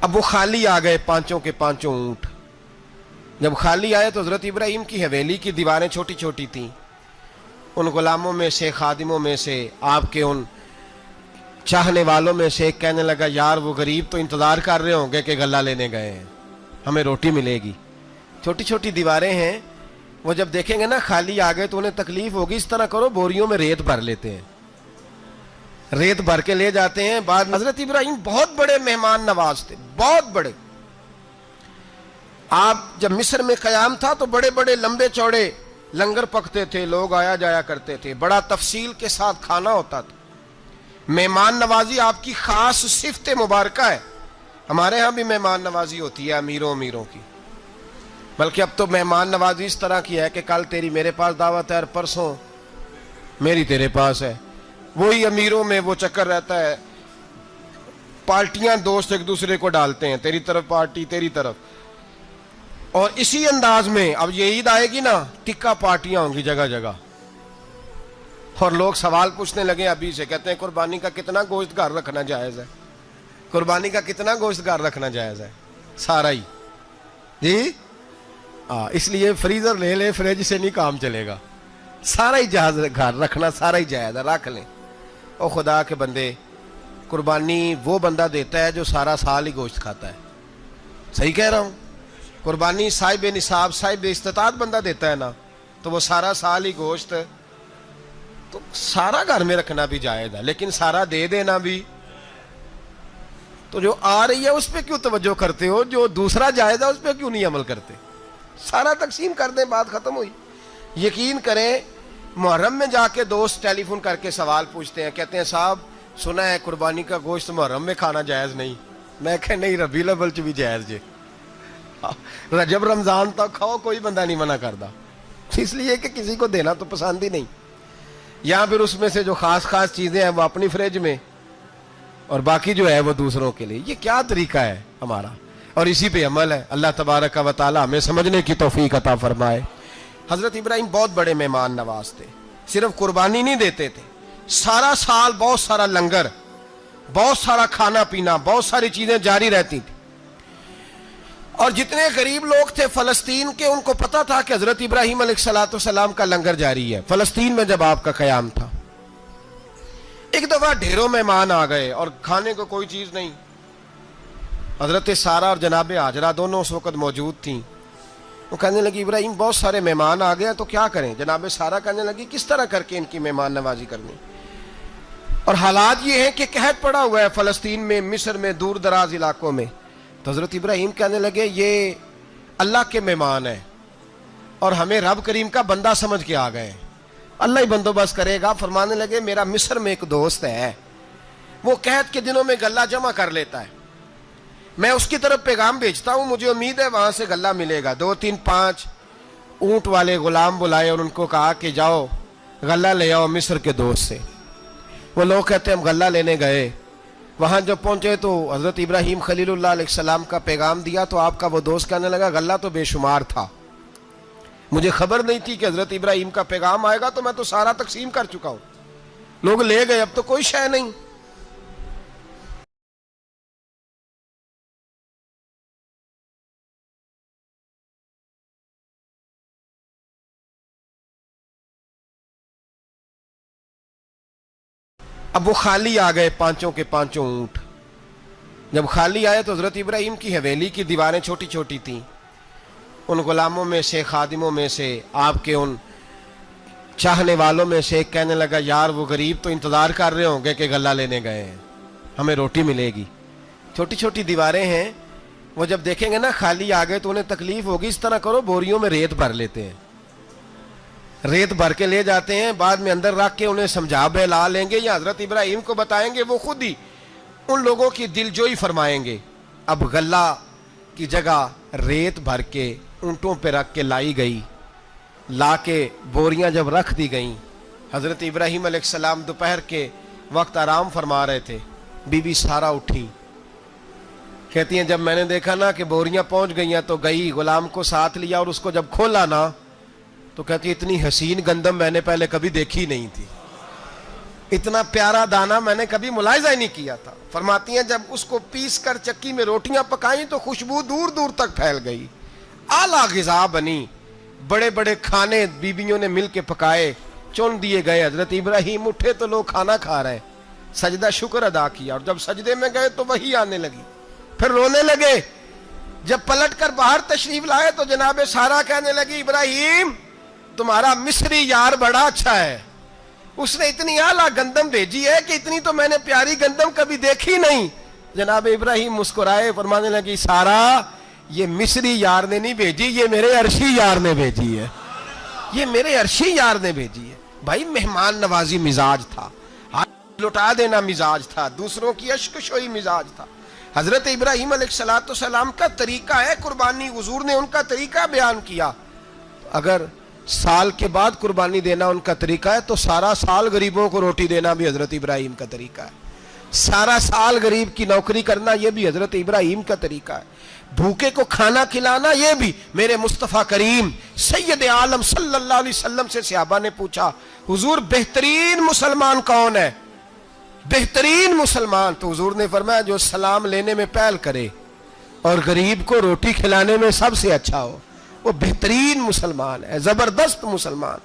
اب وہ خالی آ گئے پانچوں کے پانچوں اونٹ. جب خالی آئے تو حضرت ابراہیم کی حویلی کی دیواریں چھوٹی چھوٹی تھیں. ان غلاموں میں سے، خادموں میں سے، آپ کے ان چاہنے والوں میں سے ایک کہنے لگا یار وہ غریب تو انتظار کر رہے ہوں گے کہ غلہ لینے گئے ہیں، ہمیں روٹی ملے گی. چھوٹی چھوٹی دیواریں ہیں، وہ جب دیکھیں گے نا خالی آ گئے تو انہیں تکلیف ہوگی. اس طرح کرو بوریوں میں ریت بھر لیتے ہیں، ریت بھر کے لے جاتے ہیں. بعد میں حضرت ابراہیم بہت بڑے مہمان نواز تھے، بہت بڑے. آپ جب مصر میں قیام تھا تو بڑے بڑے لمبے چوڑے لنگر پکتے تھے، لوگ آیا جایا کرتے تھے، بڑا تفصیل کے ساتھ کھانا ہوتا تھا. مہمان نوازی آپ کی خاص صفت مبارکہ ہے. ہمارے ہاں بھی مہمان نوازی ہوتی ہے امیروں کی، بلکہ اب تو مہمان نوازی اس طرح کی ہے کہ کل تیری میرے پاس دعوت ہے اور پرسوں میری تیرے پاس ہے. وہی امیروں میں وہ چکر رہتا ہے، پارٹیاں دوست ایک دوسرے کو ڈالتے ہیں، تیری طرف پارٹی تیری طرف. اور اسی انداز میں اب یہ عید آئے گی نا، ٹکا پارٹیاں ہوں گی جگہ جگہ. اور لوگ سوال پوچھنے لگے ابھی سے، کہتے ہیں قربانی کا کتنا گوشت گھر رکھنا جائز ہے؟ قربانی کا کتنا گوشت گھر رکھنا جائز ہے؟ سارا ہی جی. اس لیے فریزر لے لے، فریج سے نہیں کام چلے گا. سارا ہی جہاز گھر رکھنا سارا ہی جائز ہے، رکھ لیں. او خدا کے بندے، قربانی وہ بندہ دیتا ہے جو سارا سال ہی گوشت کھاتا ہے. صحیح کہہ رہا ہوں؟ قربانی صاحب نصاب، صاحب استطاعت بندہ دیتا ہے نا، تو وہ سارا سال ہی گوشت، تو سارا گھر میں رکھنا بھی جائز ہے، لیکن سارا دے دینا بھی. تو جو آ رہی ہے اس پہ کیوں توجہ کرتے ہو؟ جو دوسرا جائز ہے اس پہ کیوں نہیں عمل کرتے؟ سارا تقسیم کر دیں، بات ختم ہوئی. یقین کریں، محرم میں جا کے دوست ٹیلی فون کر کے سوال پوچھتے ہیں، کہتے ہیں صاحب سنا ہے قربانی کا گوشت محرم میں کھانا جائز نہیں. میں کہ نہیں، ربیع الاول چ بھی جائز جے، رجب رمضان تک کھاؤ، کوئی بندہ نہیں منع کرتا. اس لیے کہ کسی کو دینا تو پسند ہی نہیں. یا پھر اس میں سے جو خاص خاص چیزیں ہیں وہ اپنی فریج میں، اور باقی جو ہے وہ دوسروں کے لیے. یہ کیا طریقہ ہے ہمارا؟ اور اسی پہ عمل ہے. اللہ تبارک و تعالی ہمیں سمجھنے کی توفیق عطا فرمائے. حضرت ابراہیم بہت بڑے مہمان نواز تھے. صرف قربانی نہیں دیتے تھے، سارا سال بہت سارا لنگر، بہت سارا کھانا پینا، بہت ساری چیزیں جاری رہتی تھی. اور جتنے غریب لوگ تھے فلسطین کے، ان کو پتا تھا کہ حضرت ابراہیم علیہ السلام کا لنگر جاری ہے. فلسطین میں جب آپ کا قیام تھا، ایک دفعہ ڈھیروں مہمان آ گئے اور کھانے کو کوئی چیز نہیں. حضرت سارہ اور جناب ہاجرہ دونوں اس وقت موجود تھیں. وہ کہنے لگی ابراہیم بہت سارے مہمان آ گئے تو کیا کریں؟ جناب سارہ کہنے لگی کس طرح کر کے ان کی مہمان نوازی کرنی؟ اور حالات یہ ہیں کہ قحط پڑا ہوا ہے فلسطین میں، مصر میں، دور دراز علاقوں میں. تو حضرت ابراہیم کہنے لگے یہ اللہ کے مہمان ہیں اور ہمیں رب کریم کا بندہ سمجھ کے آ گئے ہیں، اللہ ہی بندوبست کرے گا. فرمانے لگے میرا مصر میں ایک دوست ہے، وہ قحط کے دنوں میں غلہ جمع کر لیتا ہے، میں اس کی طرف پیغام بھیجتا ہوں، مجھے امید ہے وہاں سے غلہ ملے گا. 2 3 5 اونٹ والے غلام بلائے اور ان کو کہا کہ جاؤ غلہ لے آؤ مصر کے دوست سے. وہ لوگ کہتے ہیں ہم غلہ لینے گئے، وہاں جب پہنچے تو حضرت ابراہیم خلیل اللہ علیہ السلام کا پیغام دیا تو آپ کا وہ دوست کہنے لگا غلہ تو بے شمار تھا، مجھے خبر نہیں تھی کہ حضرت ابراہیم کا پیغام آئے گا، تو میں تو سارا تقسیم کر چکا ہوں. لوگ لے گئے، اب تو کوئی شے نہیں. اب وہ خالی آ گئے پانچوں کے پانچوں اونٹ. جب خالی آئے تو حضرت ابراہیم کی حویلی کی دیواریں چھوٹی چھوٹی تھیں. ان غلاموں میں سے، خادموں میں سے، آپ کے ان چاہنے والوں میں سے ایک کہنے لگا یار وہ غریب تو انتظار کر رہے ہوں گے کہ غلہ لینے گئے ہیں، ہمیں روٹی ملے گی. چھوٹی چھوٹی دیواریں ہیں، وہ جب دیکھیں گے نا خالی آ گئے تو انہیں تکلیف ہوگی. اس طرح کرو بوریوں میں ریت بھر لیتے ہیں، ریت بھر کے لے جاتے ہیں. بعد میں اندر رکھ کے انہیں سمجھا بہلا لیں گے یا حضرت ابراہیم کو بتائیں گے، وہ خود ہی ان لوگوں کی دل جوئی فرمائیں گے. اب غلہ کی جگہ ریت بھر کے اونٹوں پہ رکھ کے لائی گئی. لا کے بوریاں جب رکھ دی گئیں، حضرت ابراہیم علیہ السلام دوپہر کے وقت آرام فرما رہے تھے. بی بی سارہ اٹھی، کہتی ہیں جب میں نے دیکھا نا کہ بوریاں پہنچ گئی ہیں تو گئی، غلام کو ساتھ لیا اور اس کو جب کھولا نا تو کہتی اتنی حسین گندم میں نے پہلے کبھی دیکھی نہیں تھی. اتنا پیارا دانا میں نے کبھی ملاحظہ ہی نہیں کیا تھا. فرماتی ہیں جب اس کو پیس کر چکی میں روٹیاں پکائیں تو خوشبو دور دور تک پھیل گئی. اعلیٰ غذا بنی, بڑے بڑے کھانے بیویوں نے مل کے پکائے, چن دیے گئے. حضرت ابراہیم اٹھے تو لوگ کھانا کھا رہے, سجدہ شکر ادا کیا, اور جب سجدے میں گئے تو وہی آنے لگی, پھر رونے لگے. جب پلٹ کر باہر تشریف لائے تو جناب سارا کہنے لگی ابراہیم تمہارا مصری یار بڑا اچھا ہے, اس نے اتنی اعلیٰ گندم بھیجی ہے کہ اتنی تو میں نے پیاری گندم کبھی دیکھی نہیں. جناب ابراہیم مسکرائے, فرمانے لگی سارا یہ مصری یار نے نہیں بھیجی, یہ میرے عرشی یار نے بھیجی ہے, یہ میرے عرشی یار نے بھیجی ہے. بھائی مہمان نوازی مزاج تھا, لٹا دینا مزاج تھا, دوسروں کی اشک شوئی مزاج تھا. حضرت ابراہیم علیہ السلام کا طریقہ ہے قربانی, حضور نے ان کا طریقہ بیان کیا. اگر سال کے بعد قربانی دینا ان کا طریقہ ہے تو سارا سال غریبوں کو روٹی دینا بھی حضرت ابراہیم کا طریقہ ہے. سارا سال غریب کی نوکری کرنا یہ بھی حضرت ابراہیم کا طریقہ ہے. بھوکے کو کھانا کھلانا یہ بھی. میرے مصطفیٰ کریم سید عالم صلی اللہ علیہ وسلم سے صحابہ نے پوچھا حضور بہترین مسلمان کون ہے؟ بہترین مسلمان, تو حضور نے فرمایا جو سلام لینے میں پہل کرے اور غریب کو روٹی کھلانے میں سب سے اچھا ہو, وہ بہترین مسلمان ہے, زبردست مسلمان.